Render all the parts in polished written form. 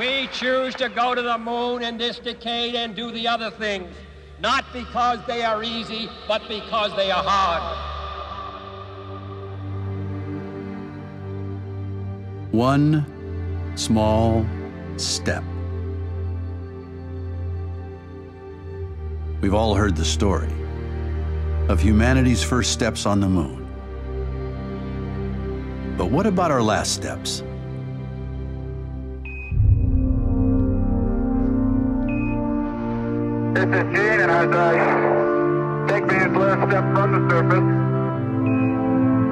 We choose to go to the moon in this decade and do the other things, not because they are easy, but because they are hard. One small step. We've all heard the story of humanity's first steps on the moon. But what about our last steps? This is Gene, and as I take man's last step from the surface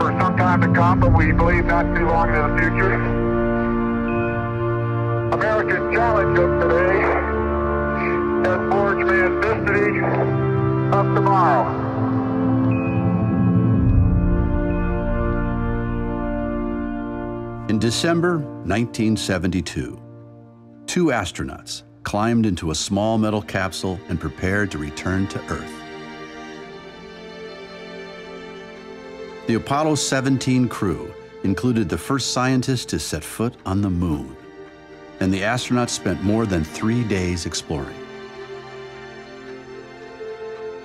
for some time to come, but we believe not too long into the future, America's challenge of today has forged man's destiny of tomorrow. In December 1972, two astronauts climbed into a small metal capsule and prepared to return to Earth. The Apollo 17 crew included the first scientists to set foot on the moon, and the astronauts spent more than 3 days exploring.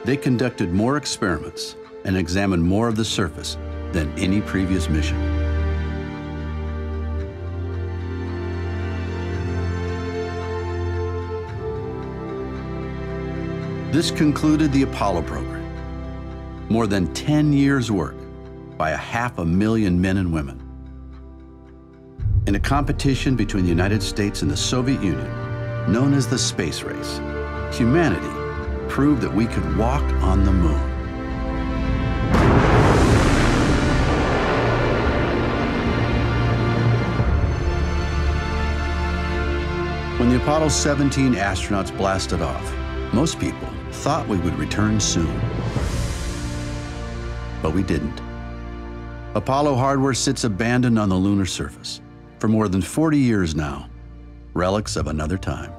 They conducted more experiments and examined more of the surface than any previous mission. This concluded the Apollo program. More than 10 years' work by 500,000 men and women. In a competition between the United States and the Soviet Union, known as the space race, humanity proved that we could walk on the moon. When the Apollo 17 astronauts blasted off, most people thought we would return soon. But we didn't. Apollo hardware sits abandoned on the lunar surface for more than 40 years now, relics of another time.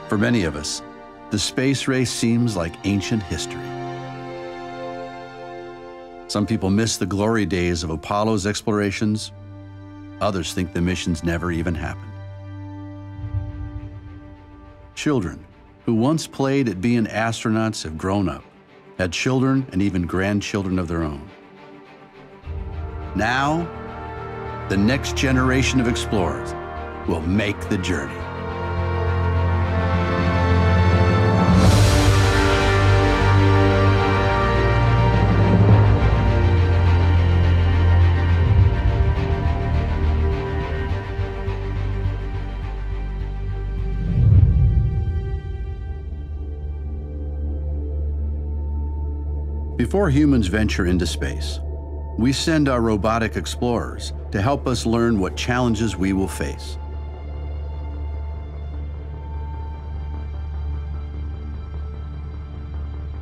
For many of us, the space race seems like ancient history. Some people miss the glory days of Apollo's explorations. Others think the missions never even happened. Children who once played at being astronauts have grown up, had children and even grandchildren of their own. Now, the next generation of explorers will make the journey. Before humans venture into space, we send our robotic explorers to help us learn what challenges we will face.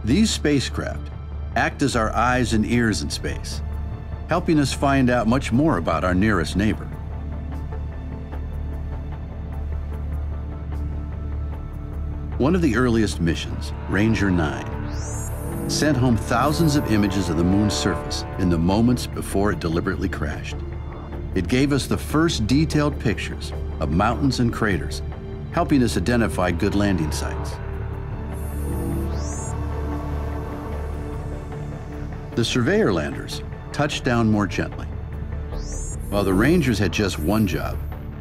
These spacecraft act as our eyes and ears in space, helping us find out much more about our nearest neighbor. One of the earliest missions, Ranger 9, sent home thousands of images of the moon's surface in the moments before it deliberately crashed. It gave us the first detailed pictures of mountains and craters, helping us identify good landing sites. The Surveyor landers touched down more gently. While the Rangers had just one job,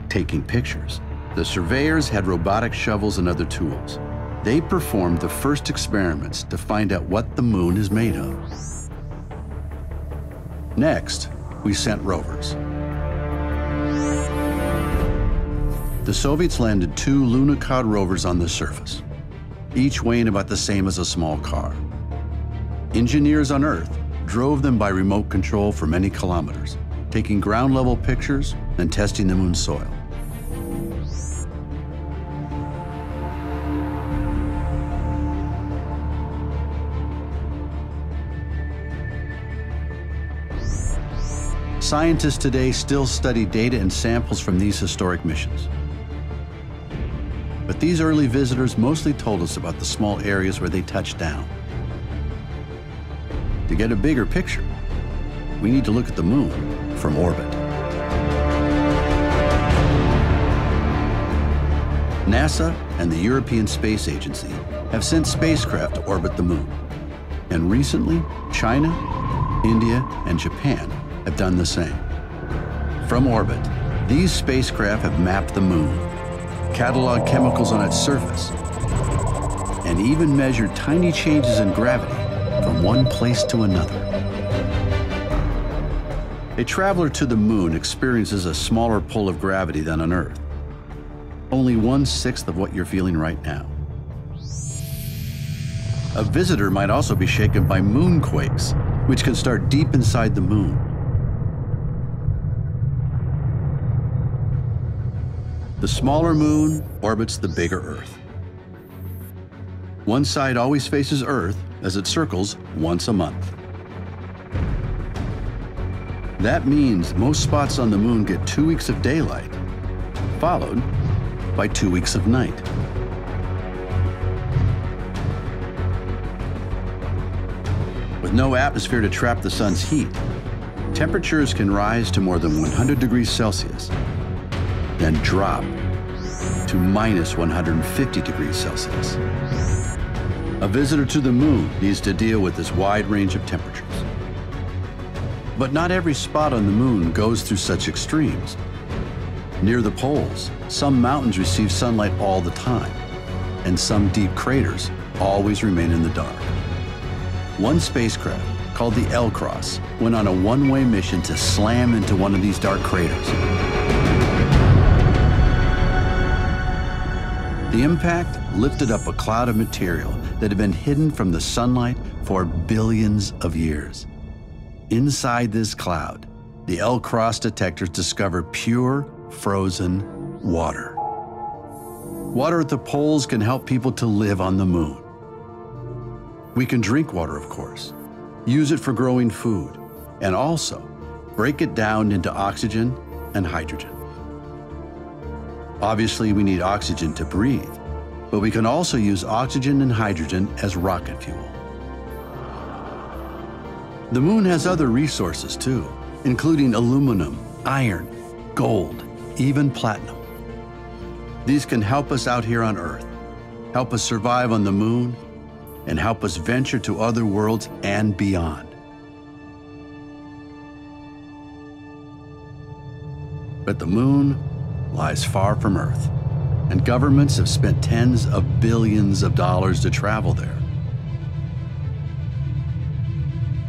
taking pictures, the Surveyors had robotic shovels and other tools. They performed the first experiments to find out what the moon is made of. Next, we sent rovers. The Soviets landed 2 Lunokhod rovers on the surface, each weighing about the same as a small car. Engineers on Earth drove them by remote control for many kilometers, taking ground-level pictures and testing the moon's soil. Scientists today still study data and samples from these historic missions. But these early visitors mostly told us about the small areas where they touched down. To get a bigger picture, we need to look at the moon from orbit. NASA and the European Space Agency have sent spacecraft to orbit the moon. And recently, China, India, and Japan have done the same. From orbit, these spacecraft have mapped the moon, cataloged chemicals on its surface, and even measured tiny changes in gravity from one place to another. A traveler to the moon experiences a smaller pull of gravity than on Earth, only 1/6 of what you're feeling right now. A visitor might also be shaken by moonquakes, which can start deep inside the moon. The smaller moon orbits the bigger Earth. One side always faces Earth as it circles once a month. That means most spots on the moon get 2 weeks of daylight, followed by 2 weeks of night. With no atmosphere to trap the sun's heat, temperatures can rise to more than 100 degrees Celsius, then drop to minus 150 degrees Celsius. A visitor to the moon needs to deal with this wide range of temperatures. But not every spot on the moon goes through such extremes. Near the poles, some mountains receive sunlight all the time, and some deep craters always remain in the dark. One spacecraft, called the L-Cross, went on a one-way mission to slam into one of these dark craters. The impact lifted up a cloud of material that had been hidden from the sunlight for billions of years. Inside this cloud, the L-Cross detectors discovered pure, frozen water. Water at the poles can help people to live on the moon. We can drink water, of course, use it for growing food, and also break it down into oxygen and hydrogen. Obviously, we need oxygen to breathe, but we can also use oxygen and hydrogen as rocket fuel. The moon has other resources too, including aluminum, iron, gold, even platinum. These can help us out here on Earth, help us survive on the moon, and help us venture to other worlds and beyond. But the moon lies far from Earth, and governments have spent tens of billions of dollars to travel there.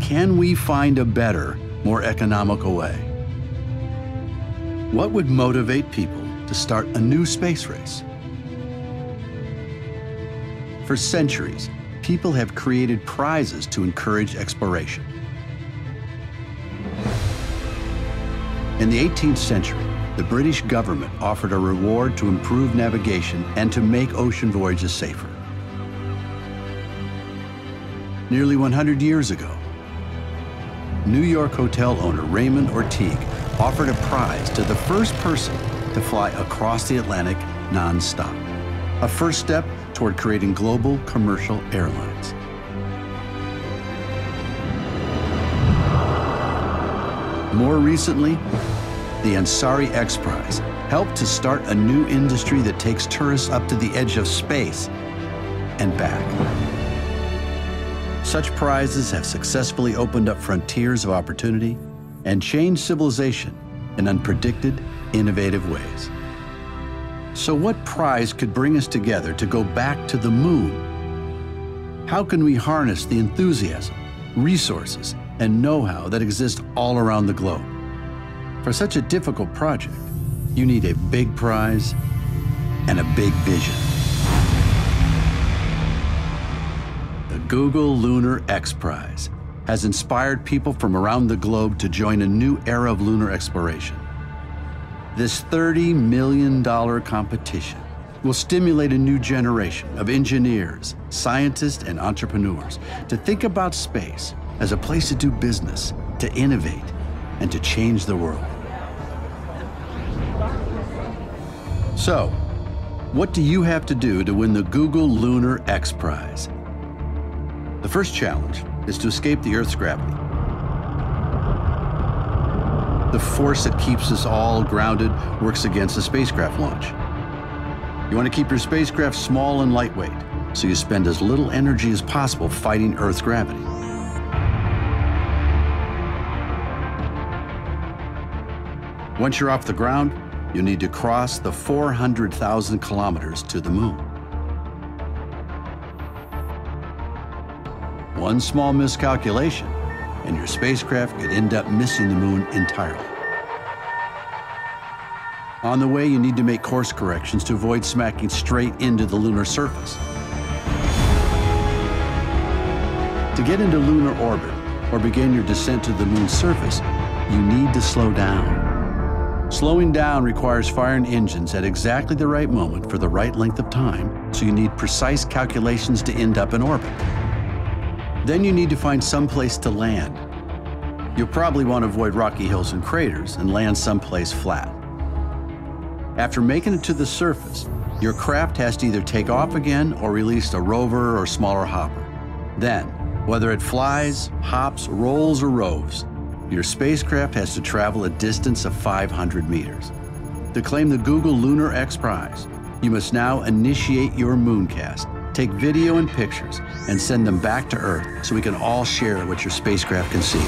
Can we find a better, more economical way? What would motivate people to start a new space race? For centuries, people have created prizes to encourage exploration. In the 18th century, the British government offered a reward to improve navigation and to make ocean voyages safer. Nearly 100 years ago, New York hotel owner Raymond Ortigue offered a prize to the first person to fly across the Atlantic non-stop, a first step toward creating global commercial airlines. More recently, the Lunar XPRIZE helped to start a new industry that takes tourists up to the edge of space and back. Such prizes have successfully opened up frontiers of opportunity and changed civilization in unpredicted, innovative ways. So what prize could bring us together to go back to the moon? How can we harness the enthusiasm, resources, and know-how that exist all around the globe? For such a difficult project, you need a big prize and a big vision. The Google Lunar XPRIZE has inspired people from around the globe to join a new era of lunar exploration. This $30 million competition will stimulate a new generation of engineers, scientists, and entrepreneurs to think about space as a place to do business, to innovate, and to change the world. So, what do you have to do to win the Google Lunar XPRIZE? The first challenge is to escape the Earth's gravity, the force that keeps us all grounded works against a spacecraft launch. You want to keep your spacecraft small and lightweight, so you spend as little energy as possible fighting Earth's gravity. Once you're off the ground, you need to cross the 400,000 kilometers to the moon. One small miscalculation, and your spacecraft could end up missing the moon entirely. On the way, you need to make course corrections to avoid smacking straight into the lunar surface. To get into lunar orbit or begin your descent to the moon's surface, you need to slow down. Slowing down requires firing engines at exactly the right moment for the right length of time, so you need precise calculations to end up in orbit. Then you need to find some place to land. You'll probably want to avoid rocky hills and craters and land someplace flat. After making it to the surface, your craft has to either take off again or release a rover or smaller hopper. Then, whether it flies, hops, rolls, or roves, your spacecraft has to travel a distance of 500 meters. To claim the Google Lunar XPRIZE, you must now initiate your mooncast, take video and pictures, and send them back to Earth so we can all share what your spacecraft can see.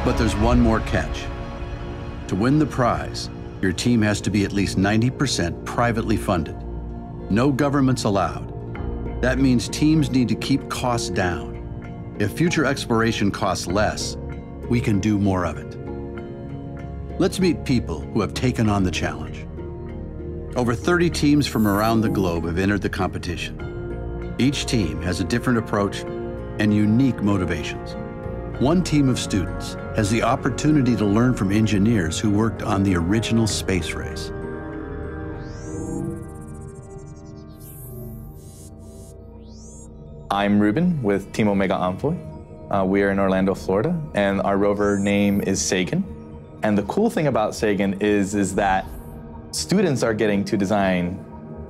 But there's one more catch. To win the prize, your team has to be at least 90% privately funded. No governments allowed. That means teams need to keep costs down. If future exploration costs less, we can do more of it. Let's meet people who have taken on the challenge. Over 30 teams from around the globe have entered the competition. Each team has a different approach and unique motivations. One team of students has the opportunity to learn from engineers who worked on the original space race. I'm Ruben with Team Omega Envoy. We are in Orlando, Florida, and our rover name is Sagan. And the cool thing about Sagan is that students are getting to design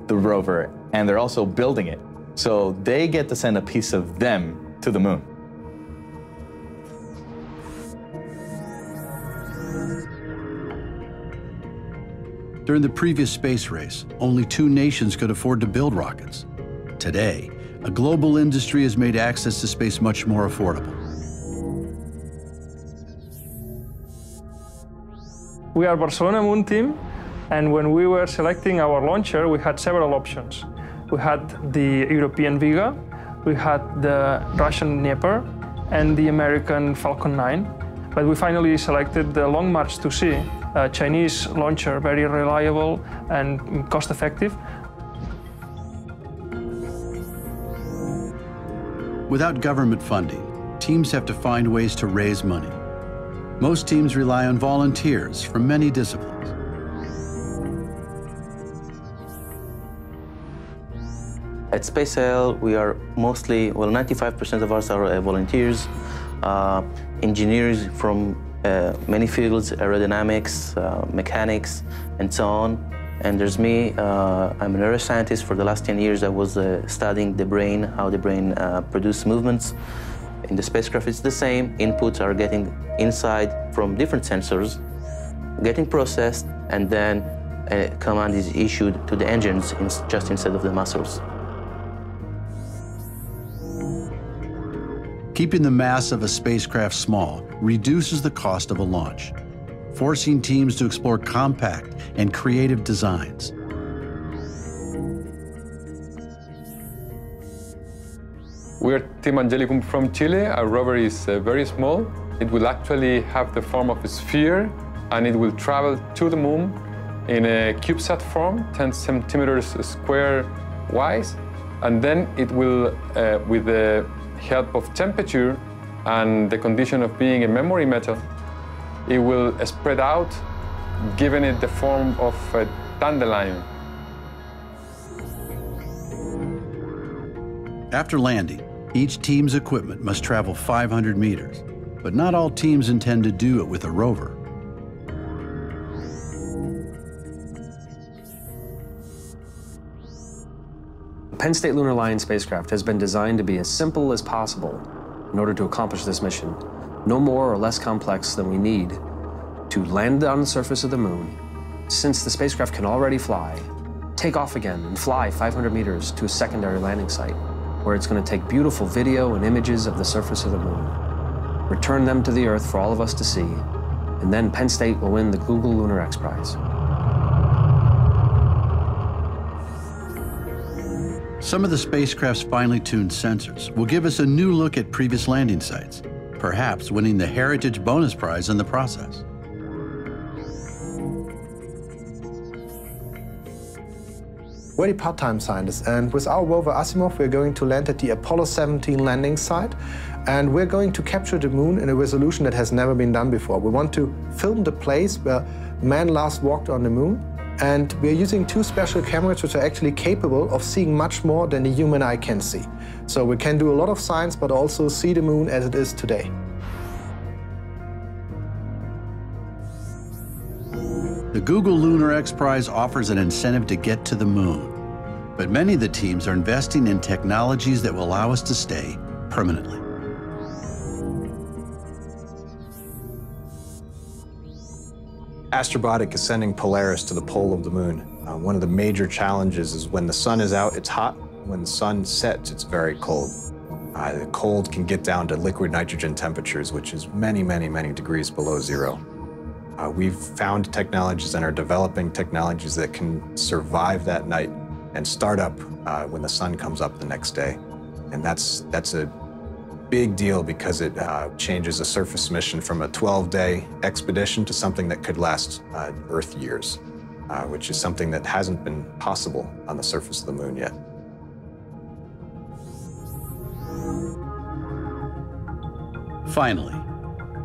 the rover, and they're also building it. So they get to send a piece of them to the moon. During the previous space race, only 2 nations could afford to build rockets. Today, a global industry has made access to space much more affordable. We are Barcelona Moon Team, and when we were selecting our launcher, we had several options. We had the European Vega, we had the Russian Dnieper, and the American Falcon 9. But we finally selected the Long March 2C, a Chinese launcher, very reliable and cost-effective. Without government funding, teams have to find ways to raise money. Most teams rely on volunteers from many disciplines. At SpaceL, we are mostly, 95% of us are volunteers, engineers from many fields, aerodynamics, mechanics, and so on. And there's me, I'm a neuroscientist. For the last 10 years, I was studying the brain, how the brain produces movements. In the spacecraft, it's the same. Inputs are getting inside from different sensors, getting processed, and then a command is issued to the engines just instead of the muscles. Keeping the mass of a spacecraft small reduces the cost of a launch, forcing teams to explore compact and creative designs. We're Team Angelicum from Chile. Our rover is very small. It will actually have the form of a sphere, and it will travel to the moon in a CubeSat form, 10 centimeters square wise. And then it will, with the help of temperature and the condition of being a memory metal, it will spread out, giving it the form of a dandelion. After landing, each team's equipment must travel 500 meters, but not all teams intend to do it with a rover. Penn State Lunar Alliance spacecraft has been designed to be as simple as possible. in order to accomplish this mission, no more or less complex than we need to land on the surface of the moon, since the spacecraft can already fly, take off again and fly 500 meters to a secondary landing site, where it's going to take beautiful video and images of the surface of the moon, return them to the Earth for all of us to see, and then Penn State will win the Google Lunar XPRIZE. Some of the spacecraft's finely tuned sensors will give us a new look at previous landing sites, perhaps winning the Heritage Bonus Prize in the process. We're the part-time scientists, and with our rover Asimov, we're going to land at the Apollo 17 landing site, and we're going to capture the moon in a resolution that has never been done before. We want to film the place where man last walked on the moon, and we're using two special cameras which are actually capable of seeing much more than the human eye can see. So we can do a lot of science, but also see the moon as it is today. The Google Lunar XPRIZE offers an incentive to get to the moon, but many of the teams are investing in technologies that will allow us to stay permanently. Astrobotic is sending Polaris to the pole of the moon. One of the major challenges is when the sun is out, it's hot. When the sun sets, it's very cold. The cold can get down to liquid nitrogen temperatures, which is many, many, many degrees below zero. We've found technologies and are developing technologies that can survive that night and start up when the sun comes up the next day. And that's a big deal because it changes a surface mission from a 12-day expedition to something that could last Earth years, which is something that hasn't been possible on the surface of the moon yet. Finally,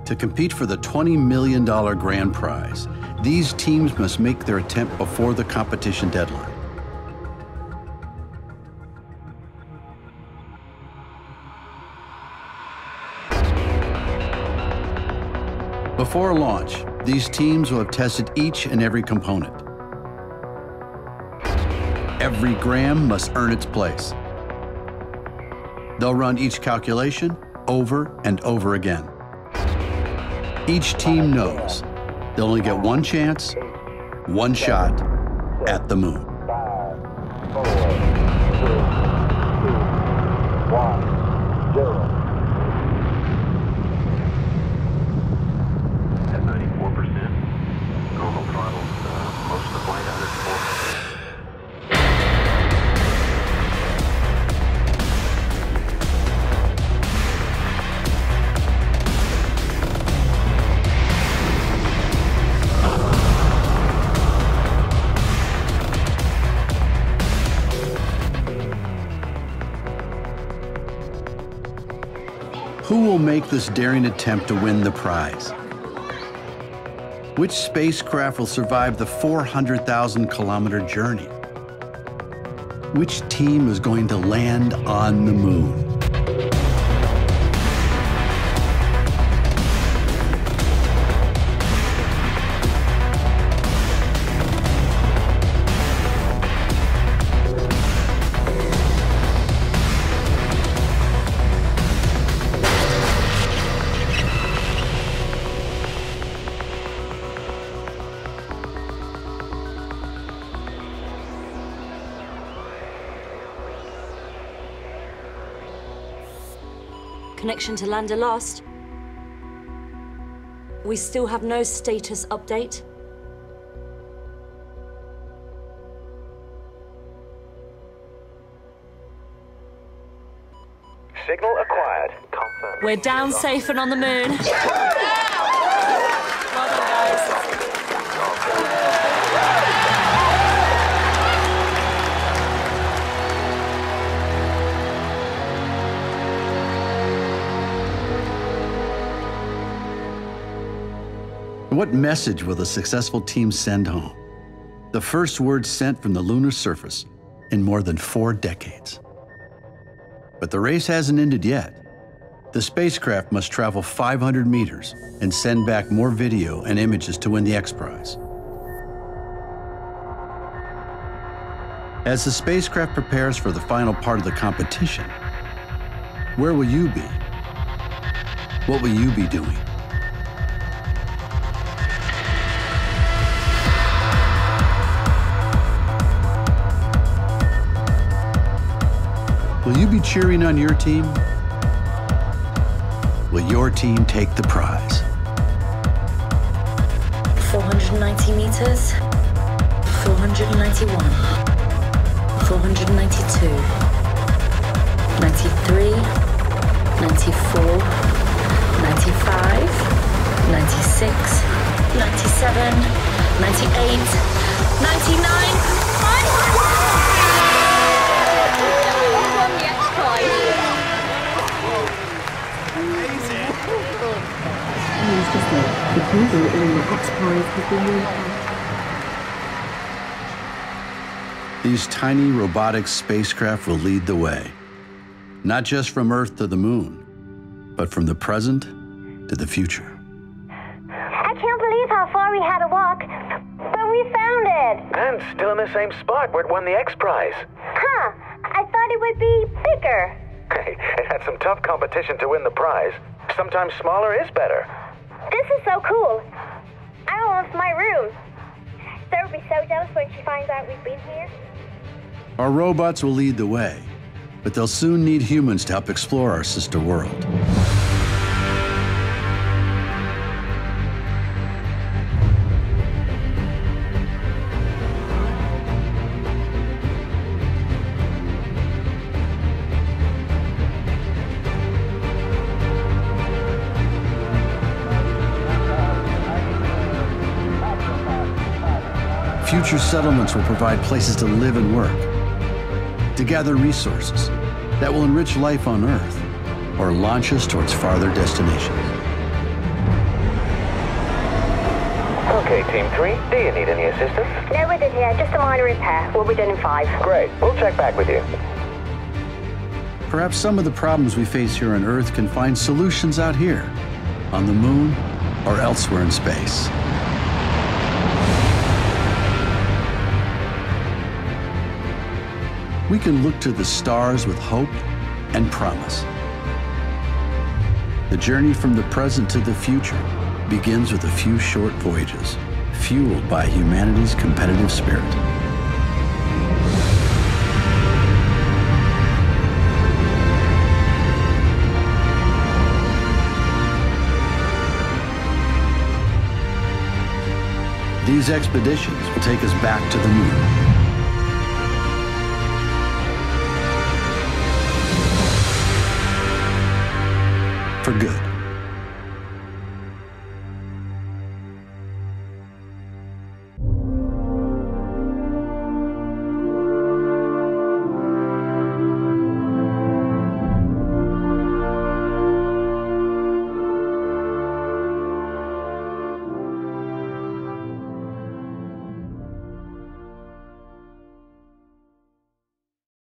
to compete for the $20 million grand prize, these teams must make their attempt before the competition deadline. Before launch, these teams will have tested each and every component. Every gram must earn its place. They'll run each calculation over and over again. Each team knows they'll only get one chance, one shot at the moon. 5, 4, 3, 2, 1, 0. At 94%. Normal throttles, most of the flight out at 4%. Who will make this daring attempt to win the prize? Which spacecraft will survive the 400,000-kilometer journey? Which team is going to land on the moon? Connection to lander lost. We still have no status update. Signal acquired. Confirm. We're down safe and on the moon. Well done, guys. What message will the successful team send home? The first word sent from the lunar surface in more than 4 decades. But the race hasn't ended yet. The spacecraft must travel 500 meters and send back more video and images to win the XPRIZE. As the spacecraft prepares for the final part of the competition, where will you be? What will you be doing? Will you be cheering on your team? Will your team take the prize? 490 meters, 491, 492, 93, 94, 95, 96, 97, 98, 99, 100! The Lunar XPRIZE has been won. These tiny robotic spacecraft will lead the way, not just from Earth to the Moon, but from the present to the future. I can't believe how far we had to walk, but we found it. And still in the same spot where it won the X Prize. Huh, I thought it would be bigger. Hey, it had some tough competition to win the prize. Sometimes smaller is better. This is so cool. I want my room. Sarah will be so jealous when she finds out we've been here. Our robots will lead the way, but they'll soon need humans to help explore our sister world. Future settlements will provide places to live and work, to gather resources that will enrich life on Earth or launch us towards farther destinations. Okay, Team 3, do you need any assistance? No, we're done here. Just a minor repair. We'll be done in 5. Great. We'll check back with you. Perhaps some of the problems we face here on Earth can find solutions out here, on the Moon or elsewhere in space. We can look to the stars with hope and promise. The journey from the present to the future begins with a few short voyages, fueled by humanity's competitive spirit. These expeditions will take us back to the Moon. For good.